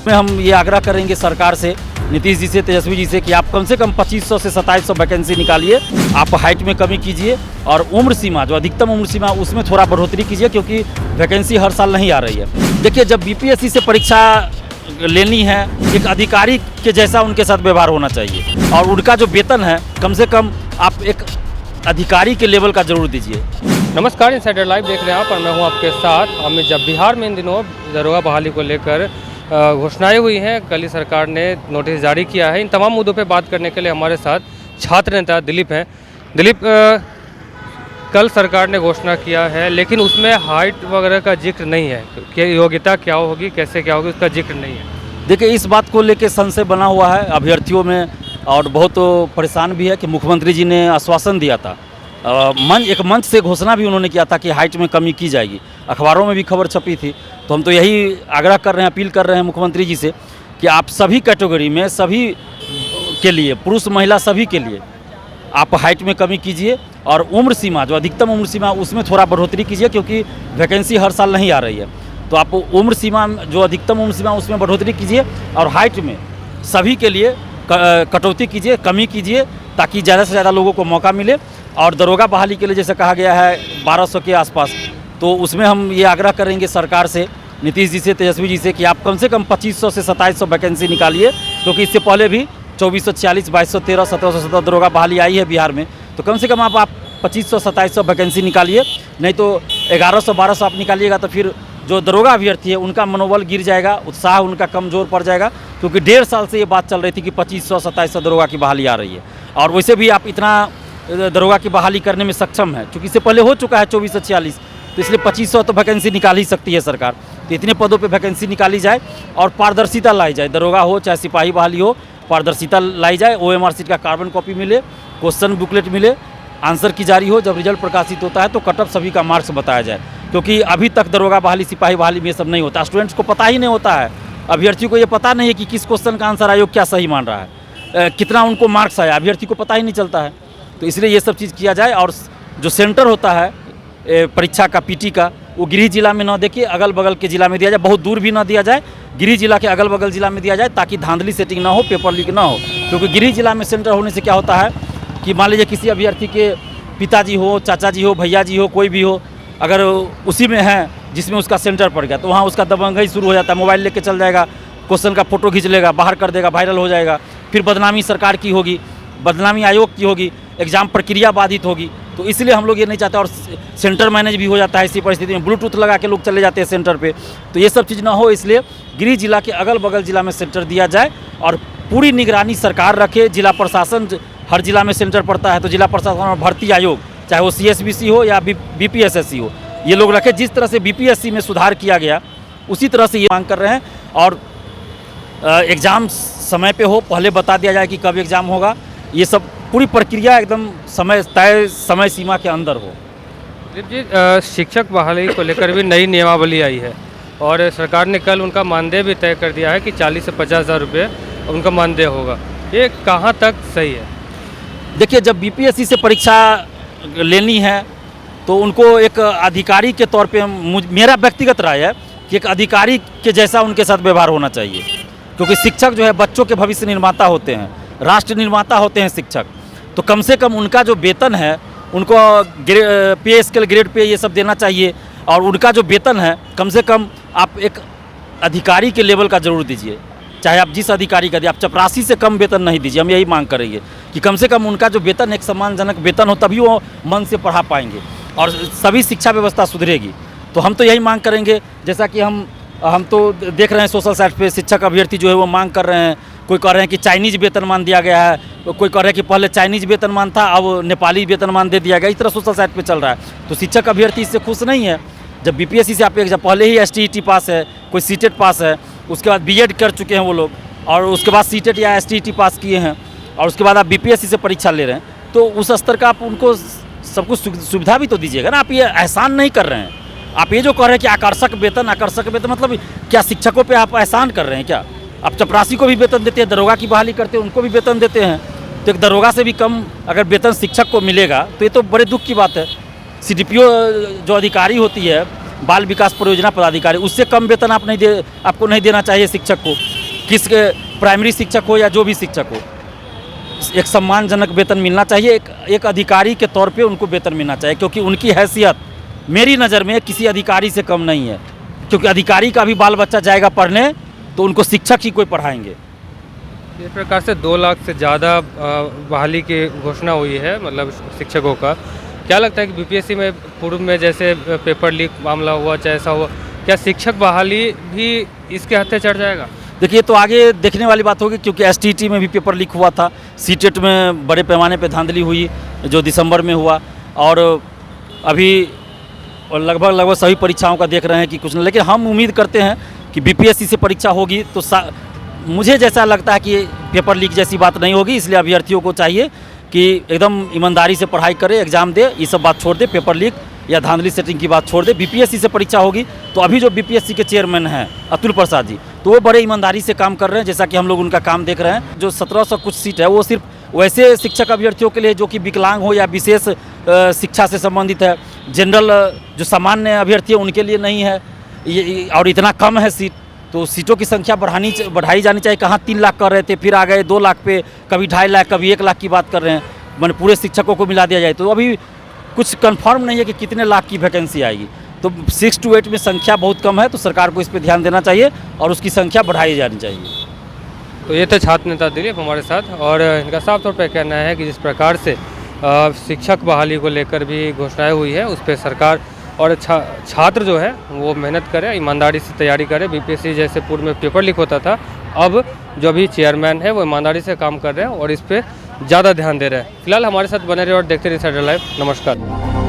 में हम ये आग्रह करेंगे सरकार से, नीतीश जी से, तेजस्वी जी से कि आप कम से कम 2500 से 2700 वैकेंसी निकालिए। आप हाइट में कमी कीजिए और उम्र सीमा जो अधिकतम उम्र सीमा उसमें थोड़ा बढ़ोतरी कीजिए, क्योंकि वैकेंसी हर साल नहीं आ रही है। देखिए, जब बीपीएससी से परीक्षा लेनी है, एक अधिकारी के जैसा उनके साथ व्यवहार होना चाहिए और उनका जो वेतन है कम से कम आप एक अधिकारी के लेवल का जरूर दीजिए। नमस्कार, इनसाइडर लाइव देख रहे हैं आप और मैं हूं आपके साथ अमित। जब बिहार में इन दिनों दरोगा बहाली को लेकर घोषणाएं हुई हैं, कल ही सरकार ने नोटिस जारी किया है। इन तमाम मुद्दों पे बात करने के लिए हमारे साथ छात्र नेता दिलीप हैं। दिलीप, कल सरकार ने घोषणा किया है लेकिन उसमें हाइट वगैरह का जिक्र नहीं है कि योग्यता क्या होगी, कैसे क्या होगी, उसका जिक्र नहीं है। देखिए, इस बात को लेकर संशय बना हुआ है अभ्यर्थियों में और बहुत परेशान भी है कि मुख्यमंत्री जी ने आश्वासन दिया था, एक मंच से घोषणा भी उन्होंने किया था कि हाइट में कमी की जाएगी। अखबारों में भी खबर छपी थी। तो हम तो यही आग्रह कर रहे हैं, अपील कर रहे हैं मुख्यमंत्री जी से कि आप सभी कैटेगरी में, सभी के लिए, पुरुष महिला सभी के लिए आप हाइट में कमी कीजिए और उम्र सीमा जो अधिकतम उम्र सीमा उसमें थोड़ा बढ़ोतरी कीजिए, क्योंकि वैकेंसी हर साल नहीं आ रही है। तो आप उम्र सीमा जो अधिकतम उम्र सीमा उसमें बढ़ोतरी कीजिए और हाइट में सभी के लिए कटौती कीजिए, कमी कीजिए, ताकि ज़्यादा से ज़्यादा लोगों को मौका मिले। और दरोगा बहाली के लिए जैसे कहा गया है 1200 के आसपास, तो उसमें हम ये आग्रह करेंगे सरकार से, नीतीश जी से, तेजस्वी जी से कि आप कम से कम 2500 से 2700 वैकेंसी निकालिए, क्योंकि इससे पहले भी 2440, 2213, 1717 दरोगा बहाली आई है बिहार में। तो कम से कम आप 2500, 2700 वैकेंसी निकालिए, नहीं तो 1100, 1200 आप निकालिएगा तो फिर जो दरोगा अभ्यर्थी है उनका मनोबल गिर जाएगा, उत्साह उनका कमज़ोर पड़ जाएगा। क्योंकि 1.5 साल से ये बात चल रही थी कि 2500, 2700 दरोगा की बहाली आ रही है और वैसे भी आप इतना दरोगा की बहाली करने में सक्षम है, क्योंकि इससे पहले हो चुका है 2440, तो इसलिए 2500 तो वैकेंसी निकाल ही सकती है सरकार। तो इतने पदों पे वैकेंसी निकाली जाए और पारदर्शिता लाई जाए, दरोगा हो चाहे सिपाही बहाली हो, पारदर्शिता लाई जाए। OMR शीट का कार्बन कॉपी मिले, क्वेश्चन बुकलेट मिले, आंसर की जारी हो, जब रिजल्ट प्रकाशित होता है तो कटअप सभी का मार्क्स बताया जाए। क्योंकि अभी तक दरोगा बहाली, सिपाही बहाली में ये सब नहीं होता, स्टूडेंट्स को पता ही नहीं होता है, अभ्यर्थियों को ये पता नहीं है कि किस क्वेश्चन का आंसर आयोग क्या सही मान रहा है, कितना उनको मार्क्स आया, अभ्यर्थी को पता ही नहीं चलता है। तो इसलिए ये सब चीज़ किया जाए और जो सेंटर होता है परीक्षा का, PT का, वो गृह जिला में ना देखिए, अगल बगल के जिला में दिया जाए, बहुत दूर भी ना दिया जाए, गृह जिला के अगल बगल जिला में दिया जाए, ताकि धांधली सेटिंग ना हो, पेपर लीक ना हो। क्योंकि गृह जिला में सेंटर होने से क्या होता है कि मान लीजिए किसी अभ्यर्थी के पिताजी हो, चाचा जी हो, भैया जी हो, कोई भी हो, अगर उसी में है जिसमें उसका सेंटर पड़ गया, तो वहाँ उसका दबंगई शुरू हो जाता है। मोबाइल लेके चल जाएगा, क्वेश्चन का फोटो खींच लेगा, बाहर कर देगा, वायरल हो जाएगा, फिर बदनामी सरकार की होगी, बदनामी आयोग की होगी, एग्जाम प्रक्रिया बाधित होगी। तो इसलिए हम लोग ये नहीं चाहते और सेंटर मैनेज भी हो जाता है इसी परिस्थिति में, ब्लूटूथ लगा के लोग चले जाते हैं सेंटर पे। तो ये सब चीज़ ना हो, इसलिए गृह जिला के अगल बगल जिला में सेंटर दिया जाए और पूरी निगरानी सरकार रखे। जिला प्रशासन, हर जिला में सेंटर पड़ता है तो जिला प्रशासन और भर्ती आयोग, चाहे वो CSBC हो या BPSSC हो, ये लोग रखे। जिस तरह से BPSC में सुधार किया गया उसी तरह से ये मांग कर रहे हैं। और एग्ज़ाम समय पे हो, पहले बता दिया जाए कि कब एग्ज़ाम होगा, ये सब पूरी प्रक्रिया एकदम तय समय सीमा के अंदर हो। जी, शिक्षक बहाली को लेकर भी नई नियमावली आई है और सरकार ने कल उनका मानदेय भी तय कर दिया है कि 40 से 50 हज़ार रुपये उनका मानदेय होगा। ये कहाँ तक सही है? देखिए, जब BPSC से परीक्षा लेनी है तो उनको एक अधिकारी के तौर पे, मेरा व्यक्तिगत राय है कि एक अधिकारी के जैसा उनके साथ व्यवहार होना चाहिए। क्योंकि शिक्षक जो है बच्चों के भविष्य निर्माता होते हैं, राष्ट्र निर्माता होते हैं शिक्षक। तो कम से कम उनका जो वेतन है उनको पे स्केल, ग्रेड पे ये सब देना चाहिए। और उनका जो वेतन है कम से कम आप एक अधिकारी के लेवल का जरूर दीजिए, चाहे आप जिस अधिकारी का दिए, आप चपरासी से कम वेतन नहीं दीजिए। हम यही मांग करेंगे कि कम से कम उनका जो वेतन एक सम्मानजनक वेतन हो, तभी वो मन से पढ़ा पाएंगे और सभी शिक्षा व्यवस्था सुधरेगी। तो हम तो यही मांग करेंगे, जैसा कि हम तो देख रहे हैं सोशल साइट पे शिक्षक अभ्यर्थी जो है वो मांग कर रहे हैं। कोई कह रहे हैं कि चाइनीज़ वेतनमान दिया गया है, कोई कह रहे हैं कि पहले चाइनीज़ वेतनमान था, अब नेपाली वेतनमान दे दिया गया। इस तरह सोशल साइट पे चल रहा है। तो शिक्षक अभ्यर्थी इससे खुश नहीं है। जब BPSC से आप एग्जाम, पहले ही STET पास है, कोई CTET पास है, उसके बाद B.Ed कर चुके हैं वो लोग, और उसके बाद CTET या STET पास किए हैं, और उसके बाद आप BPSC से परीक्षा ले रहे हैं, तो उस स्तर का आप उनको सब कुछ सुविधा भी तो दीजिएगा ना। आप ये एहसान नहीं कर रहे हैं। आप ये जो कह रहे हैं कि आकर्षक वेतन मतलब क्या शिक्षकों पे आप एहसान कर रहे हैं क्या? आप चपरासी को भी वेतन देते हैं, दरोगा की बहाली करते हैं, उनको भी वेतन देते हैं। तो एक दरोगा से भी कम अगर वेतन शिक्षक को मिलेगा तो ये तो बड़े दुख की बात है। CDPO जो अधिकारी होती है बाल विकास परियोजना पदाधिकारी, उससे कम वेतन आपको नहीं देना चाहिए शिक्षक को, किसके प्राइमरी शिक्षक हो या जो भी शिक्षक हो। एक सम्मानजनक वेतन मिलना चाहिए, एक अधिकारी के तौर पे उनको वेतन मिलना चाहिए, क्योंकि उनकी हैसियत मेरी नज़र में किसी अधिकारी से कम नहीं है। क्योंकि अधिकारी का भी बाल बच्चा जाएगा पढ़ने तो उनको शिक्षक ही कोई पढ़ाएंगे। इस प्रकार से 2 लाख से ज़्यादा बहाली की घोषणा हुई है, मतलब शिक्षकों का। क्या लगता है कि बीपीएससी में पूर्व में जैसे पेपर लीक मामला हुआ, चाहे ऐसा हुआ, क्या शिक्षक बहाली भी इसके हत्थे चढ़ जाएगा? देखिए, तो आगे देखने वाली बात होगी, क्योंकि एसटीईटी में भी पेपर लीक हुआ था, सीटेट में बड़े पैमाने पे धांधली हुई जो दिसंबर में हुआ, और अभी लगभग सभी परीक्षाओं का देख रहे हैं कि कुछ नहीं। लेकिन हम उम्मीद करते हैं कि बीपीएससी से परीक्षा होगी तो मुझे जैसा लगता है कि पेपर लीक जैसी बात नहीं होगी। इसलिए अभ्यर्थियों को चाहिए कि एकदम ईमानदारी से पढ़ाई करे, एग्ज़ाम दे, ये सब बात छोड़ दे, पेपर लीक या धांधली सेटिंग की बात छोड़ दे। बीपीएससी से परीक्षा होगी तो अभी जो बीपीएससी के चेयरमैन हैं अतुल प्रसाद जी, तो वो बड़े ईमानदारी से काम कर रहे हैं, जैसा कि हम लोग उनका काम देख रहे हैं। जो 1700 कुछ सीट है वो सिर्फ वैसे शिक्षक अभ्यर्थियों के लिए जो कि विकलांग हो या विशेष शिक्षा से संबंधित है। जनरल जो सामान्य अभ्यर्थी है उनके लिए नहीं है ये, और इतना कम है सीट, तो सीटों की संख्या बढ़ाई जानी चाहिए। कहाँ 3 लाख कर रहे थे, फिर आ गए 2 लाख पे, कभी 2.5 लाख, कभी 1 लाख की बात कर रहे हैं। मैंने पूरे शिक्षकों को मिला दिया जाए तो अभी कुछ कंफर्म नहीं है कि कितने लाख की वैकेंसी आएगी। तो 6 to 8 में संख्या बहुत कम है, तो सरकार को इस पर ध्यान देना चाहिए और उसकी संख्या बढ़ाई जानी चाहिए। तो ये थे छात्र नेता दिलीप हमारे साथ, और इनका साफ तौर पर कहना है कि जिस प्रकार से शिक्षक बहाली को लेकर भी घोषणाएं हुई है, उस पर सरकार और छात्र जो है वो मेहनत करे, ईमानदारी से तैयारी करे। बीपीएससी जैसे पूर्व में पेपर लीक होता था, अब जो भी चेयरमैन है वो ईमानदारी से काम कर रहे हैं और इस पर ज़्यादा ध्यान दे रहे हैं। फिलहाल हमारे साथ बने रहे और देखते रहिए सैटरलाइव। नमस्कार।